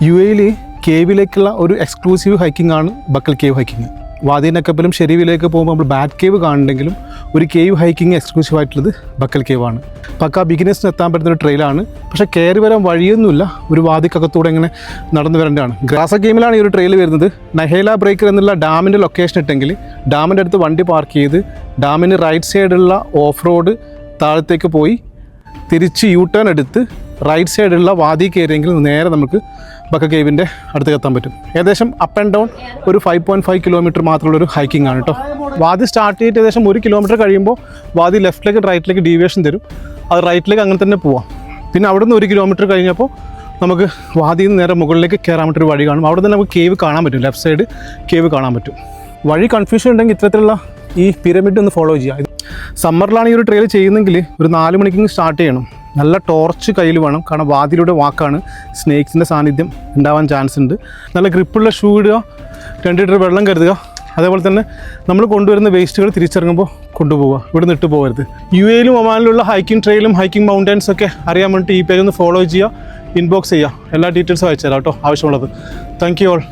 UAE കേവിലേക്കുള്ള ഒരു exclusive hiking ആണ് buccal cave hiking. വാദീനക്കപ്പലും ഷെരീവിലേക്ക് പോകുമ്പോൾ നമ്മൾ ബാറ്റ് കേവ് കാണുന്നുണ്ടെങ്കിലും ഒരു കേവ് ഹൈക്കിംഗ് എക്സ്ക്ലൂസീവ് ആയിട്ടുള്ളത് ബക്കൽ കേവ് ആണ്. പക്ക ബിഗിനേഴ്സിന് എത്താൻ പറ്റുന്ന ഒരു ട്രെയിലാണ്. പക്ഷേ കയറി വരാൻ വഴിയൊന്നുമില്ല, ഒരു വാദിക്കകത്തൂടെ ഇങ്ങനെ നടന്നു വരേണ്ടതാണ്. ഗ്രാസ ഗെയിമിലാണ് ഈ ഒരു ട്രെയിൽ വരുന്നത്. നഹേല ബ്രേക്കർ എന്നുള്ള ഡാമിൻ്റെ ലൊക്കേഷൻ ഇട്ടെങ്കിൽ ഡാമിൻ്റെ അടുത്ത് വണ്ടി പാർക്ക് ചെയ്ത് ഡാമിന് റൈറ്റ് സൈഡുള്ള ഓഫ് റോഡ് താഴത്തേക്ക് പോയി തിരിച്ച് യു ടേൺ എടുത്ത് റൈറ്റ് സൈഡുള്ള വാദി കയറിയെങ്കിൽ നേരെ നമുക്ക് ബക്കൽ കേവിൻ്റെ അടുത്തേക്ക് എത്താൻ പറ്റും. ഏകദേശം അപ്പ് ആൻഡ് ഡൗൺ ഒരു 5.5 കിലോമീറ്റർ മാത്രമുള്ളൊരു ഹൈക്കിംഗ് ആണ് കേട്ടോ. വാദി സ്റ്റാർട്ട് ചെയ്തിട്ട് ഏകദേശം 1 കിലോമീറ്റർ കഴിയുമ്പോൾ വാദി ലെഫ്റ്റിലേക്ക് റൈറ്റിലേക്ക് ഡീവിയേഷൻ തരും. അത് റൈറ്റിലേക്ക് അങ്ങനെ തന്നെ പോവാം. പിന്നെ അവിടെ നിന്ന് 1 കിലോമീറ്റർ കഴിഞ്ഞപ്പോൾ നമുക്ക് വാദിയിൽ നിന്ന് നേരെ മുകളിലേക്ക് കയറാൻ പറ്റൊരു വഴി കാണും. അവിടെ തന്നെ നമുക്ക് കേവ് കാണാൻ പറ്റും, ലെഫ്റ്റ് സൈഡ് കേവ് കാണാൻ പറ്റും. വഴി കൺഫ്യൂഷൻ ഉണ്ടെങ്കിൽ ഇത്തരത്തിലുള്ള ഈ പിരമിഡ് ഒന്ന് ഫോളോ ചെയ്യുക. സമ്മറിലാണ് ഈ ഒരു ട്രെയിൽ ചെയ്യുന്നെങ്കിൽ ഒരു 4 മണിക്ക് സ്റ്റാർട്ട് ചെയ്യണം. നല്ല ടോർച്ച് കയ്യിൽ വേണം, കാരണം വാതിലൂടെ വാക്കാണ്, സ്നേക്സിൻ്റെ സാന്നിധ്യം ഉണ്ടാവാൻ ചാൻസ് ഉണ്ട്. നല്ല ഗ്രിപ്പുള്ള ഷൂ ഇടുക, 2 ലിറ്റർ വെള്ളം കരുതുക. അതേപോലെ തന്നെ നമ്മൾ കൊണ്ടുവരുന്ന വേസ്റ്റുകൾ തിരിച്ചിറങ്ങുമ്പോൾ കൊണ്ടുപോവുക, ഇവിടെ നിന്ന് ഇട്ട് പോകരുത്. UAEയിലും ഒമാനിലുള്ള ഹൈക്കിംഗ് ട്രെയിലും ഹൈക്കിംഗ് മൗണ്ടൻസ് ഒക്കെ അറിയാൻ വേണ്ടിയിട്ട് ഈ പേജ് ഒന്ന് ഫോളോ ചെയ്യുക, ഇൻബോക്സ് ചെയ്യുക. എല്ലാ ഡീറ്റെയിൽസും അയച്ചു തരാം കേട്ടോ ആവശ്യമുള്ളത്. Thank you all.